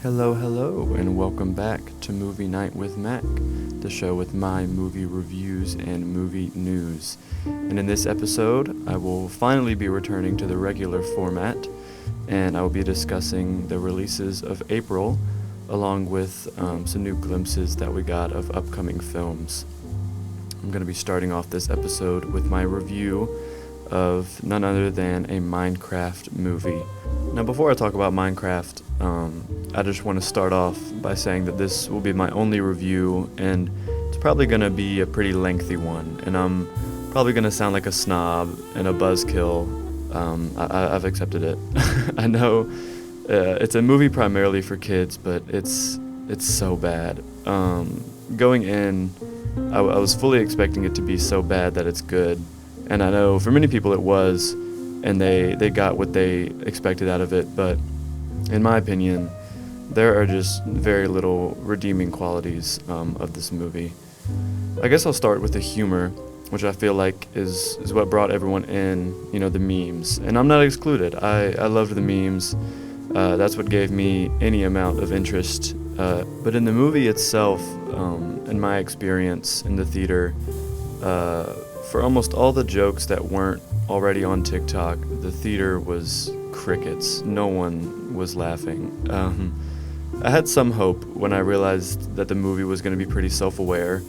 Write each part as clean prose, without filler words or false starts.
Hello, and welcome back to Movie Night with Mac, the show with my movie reviews and movie news. And in this episode, I will finally be returning to the regular format, and I will be discussing the releases of April, along with some new glimpses that we got of upcoming films. I'm going to be starting off this episode with my review of none other than a Minecraft movie. Now, before I talk about Minecraft, I just want to start off by saying that this will be my only review, and it's probably going to be a pretty lengthy one, and I'm probably going to sound like a snob and a buzzkill. I've accepted it. I know it's a movie primarily for kids, but it's so bad. Going in, I was fully expecting it to be so bad that it's good, and I know for many people it was, and they got what they expected out of it, but in my opinion, there are just very little redeeming qualities of this movie. I guess I'll start with the humor, which I feel like is what brought everyone in, the memes. And I'm not excluded. I loved the memes. That's what gave me any amount of interest. But in the movie itself, in my experience in the theater, for almost all the jokes that weren't already on TikTok, the theater was crickets. No one was laughing. I had some hope when I realized that the movie was going to be pretty self-aware,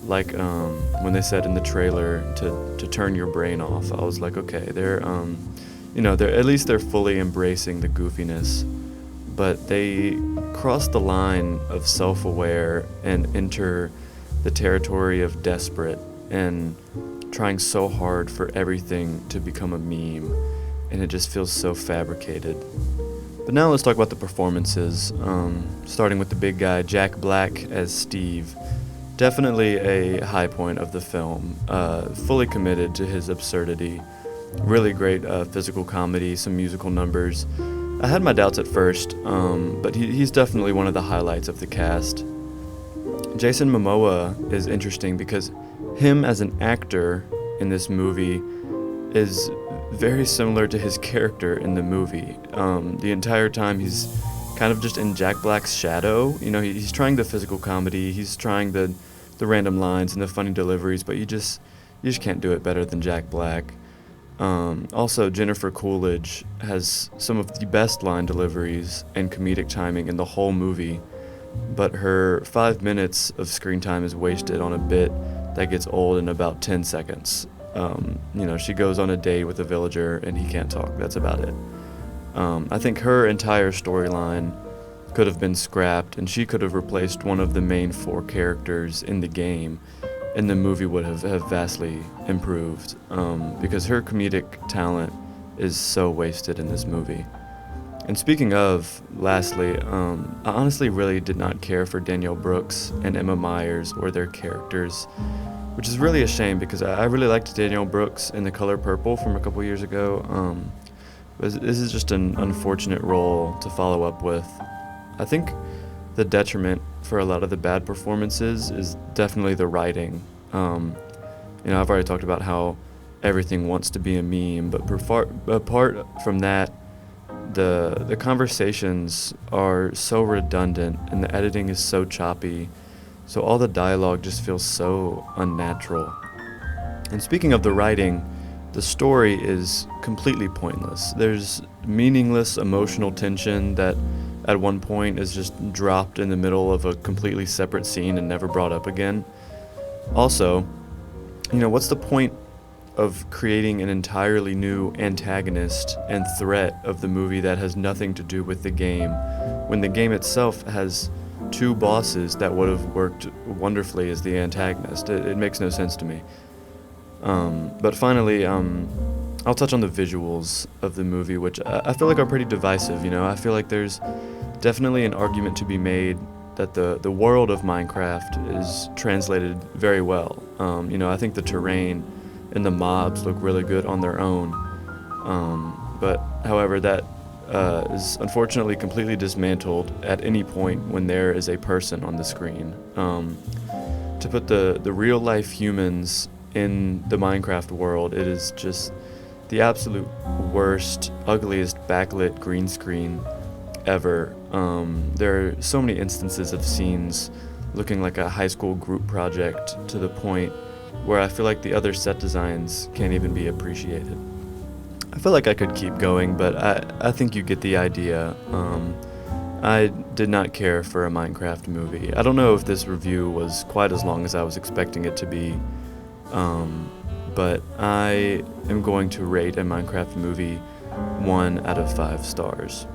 like when they said in the trailer to turn your brain off. I was like, okay, they're at least they're fully embracing the goofiness, but they cross the line of self-aware and enter the territory of desperate and trying so hard for everything to become a meme, and it just feels so fabricated. But now let's talk about the performances, starting with the big guy, Jack Black as Steve. Definitely a high point of the film, fully committed to his absurdity. Really great physical comedy, some musical numbers. I had my doubts at first, but he's definitely one of the highlights of the cast. Jason Momoa is interesting because him as an actor in this movie is very similar to his character in the movie. The entire time he's kind of just in Jack Black's shadow. He's trying the physical comedy, he's trying the random lines and the funny deliveries, but you just can't do it better than Jack Black. Also, Jennifer Coolidge has some of the best line deliveries and comedic timing in the whole movie, but her 5 minutes of screen time is wasted on a bit that gets old in about 10 seconds. She goes on a date with a villager and he can't talk. That's about it. I think her entire storyline could have been scrapped, and she could have replaced one of the main 4 characters in the game, and the movie would have vastly improved, because her comedic talent is so wasted in this movie. And speaking of, lastly, I honestly really did not care for Danielle Brooks and Emma Myers or their characters, which is really a shame because I really liked Danielle Brooks in The Color Purple from a couple years ago. But this is just an unfortunate role to follow up with. I think the detriment for a lot of the bad performances is definitely the writing. I've already talked about how everything wants to be a meme, but apart from that, the conversations are so redundant and the editing is so choppy. So all the dialogue just feels so unnatural. And speaking of the writing, the story is completely pointless. There's meaningless emotional tension that at one point is just dropped in the middle of a completely separate scene and never brought up again. Also, what's the point of creating an entirely new antagonist and threat of the movie that has nothing to do with the game, when the game itself has 2 bosses that would have worked wonderfully as the antagonist? It makes no sense to me. But finally, I'll touch on the visuals of the movie, which I feel like are pretty divisive. I feel like there's definitely an argument to be made that the world of Minecraft is translated very well. I think the terrain and the mobs look really good on their own. But however, that is unfortunately completely dismantled at any point when there is a person on the screen. To put the real life humans in the Minecraft world, it is just the absolute worst, ugliest backlit green screen ever. There are so many instances of scenes looking like a high school group project to the point where I feel like the other set designs can't even be appreciated. I feel like I could keep going, but I think you get the idea. I did not care for a Minecraft movie. I don't know if this review was quite as long as I was expecting it to be, but I am going to rate a Minecraft movie 1 out of 5 stars.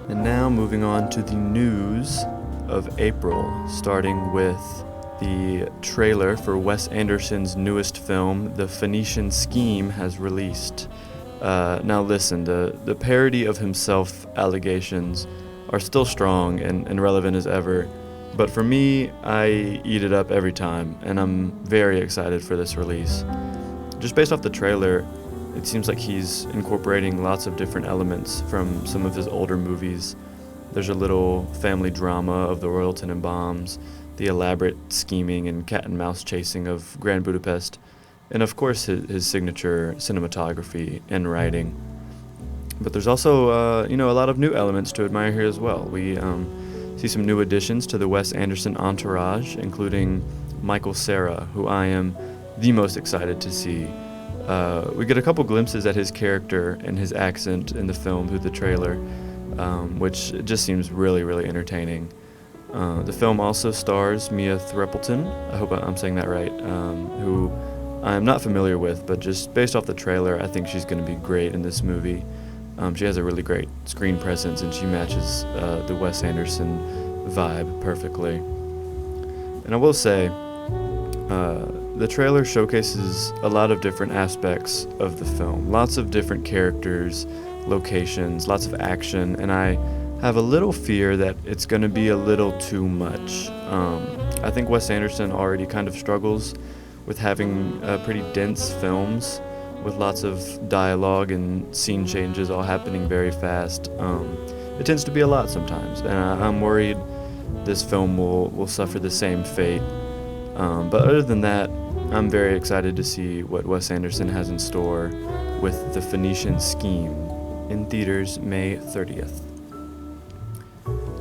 And now moving on to the news of April, starting with the trailer for Wes Anderson's newest film, The Phoenician Scheme, has released. Now listen, the parody of himself allegations are still strong and relevant as ever, but for me, I eat it up every time, and I'm very excited for this release. Just based off the trailer, it seems like he's incorporating lots of different elements from some of his older movies. There's a little family drama of the Royal Tenenbaums, the elaborate scheming and cat and mouse chasing of Grand Budapest, and of course his signature cinematography and writing. But there's also, a lot of new elements to admire here as well. We see some new additions to the Wes Anderson entourage, including Michael Cera, who I am the most excited to see. We get a couple glimpses at his character and his accent in the film through the trailer, which just seems really, really entertaining. The film also stars Mia Threppleton, I hope I'm saying that right, who I'm not familiar with, but just based off the trailer, I think she's going to be great in this movie. She has a really great screen presence, and she matches the Wes Anderson vibe perfectly. And I will say, the trailer showcases a lot of different aspects of the film. Lots of different characters, locations, lots of action, and I have a little fear that it's going to be a little too much. I think Wes Anderson already kind of struggles with having pretty dense films with lots of dialogue and scene changes all happening very fast. It tends to be a lot sometimes, and I'm worried this film will suffer the same fate. But other than that, I'm very excited to see what Wes Anderson has in store with The Phoenician Scheme in theaters May 30th.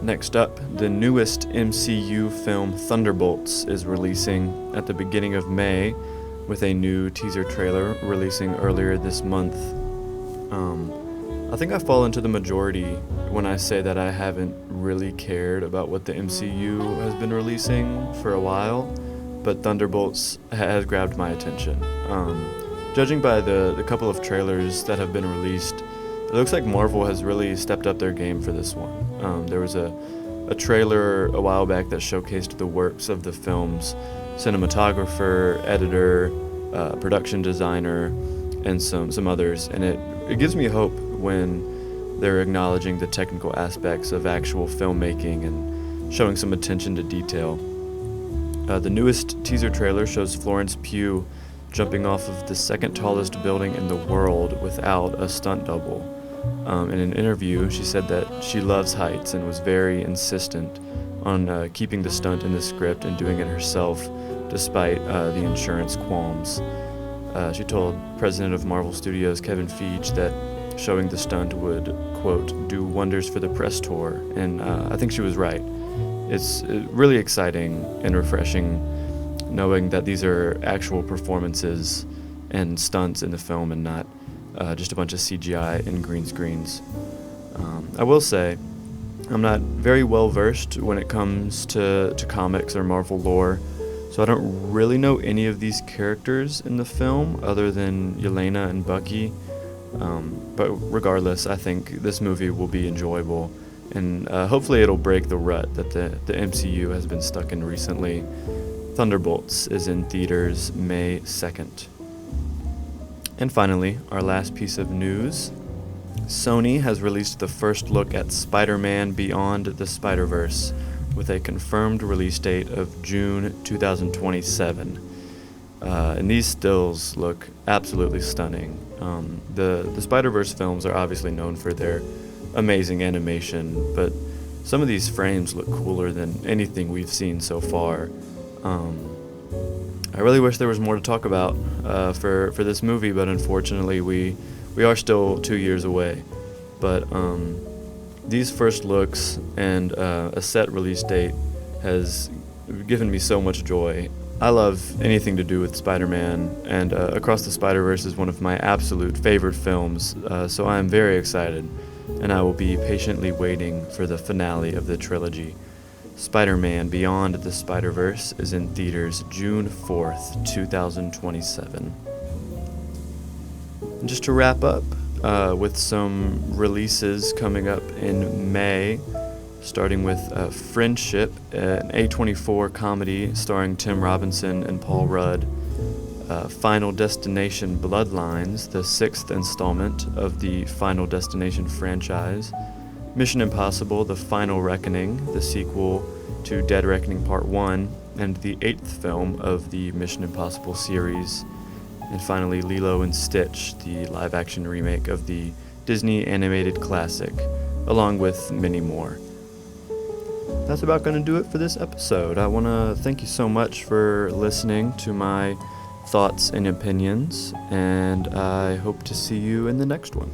Next up, the newest MCU film Thunderbolts is releasing at the beginning of May, with a new teaser trailer releasing earlier this month. I think I fall into the majority when I say that I haven't really cared about what the MCU has been releasing for a while, but Thunderbolts has grabbed my attention. Judging by the couple of trailers that have been released, it looks like Marvel has really stepped up their game for this one. There was a trailer a while back that showcased the works of the film's cinematographer, editor, production designer, and some others, and it gives me hope when they're acknowledging the technical aspects of actual filmmaking and showing some attention to detail. The newest teaser trailer shows Florence Pugh jumping off of the second tallest building in the world without a stunt double. In an interview, she said that she loves heights and was very insistent on keeping the stunt in the script and doing it herself, despite the insurance qualms. She told president of Marvel Studios Kevin Feige that showing the stunt would, quote, do wonders for the press tour, and I think she was right. It's really exciting and refreshing knowing that these are actual performances and stunts in the film and not just a bunch of CGI and green screens. I will say, I'm not very well versed when it comes to comics or Marvel lore, so I don't really know any of these characters in the film other than Yelena and Bucky. But regardless, I think this movie will be enjoyable, and hopefully it'll break the rut that the MCU has been stuck in recently. Thunderbolts is in theaters May 2nd. And finally, our last piece of news. Sony has released the first look at Spider-Man Beyond the Spider-Verse with a confirmed release date of June 2027. And these stills look absolutely stunning. The Spider-Verse films are obviously known for their amazing animation, but some of these frames look cooler than anything we've seen so far. I really wish there was more to talk about for this movie, but unfortunately we are still 2 years away. But these first looks and a set release date has given me so much joy. I love anything to do with Spider-Man, and Across the Spider-Verse is one of my absolute favorite films, so I am very excited, and I will be patiently waiting for the finale of the trilogy. Spider-Man Beyond the Spider-Verse is in theaters June 4th, 2027. And just to wrap up, with some releases coming up in May, starting with Friendship, an A24 comedy starring Tim Robinson and Paul Rudd. Final Destination Bloodlines, the 6th installment of the Final Destination franchise. Mission Impossible: The Final Reckoning, the sequel to Dead Reckoning Part 1, and the 8th film of the Mission Impossible series. And finally, Lilo and Stitch, the live-action remake of the Disney animated classic, along with many more. That's about going to do it for this episode. I want to thank you so much for listening to my thoughts and opinions, and I hope to see you in the next one.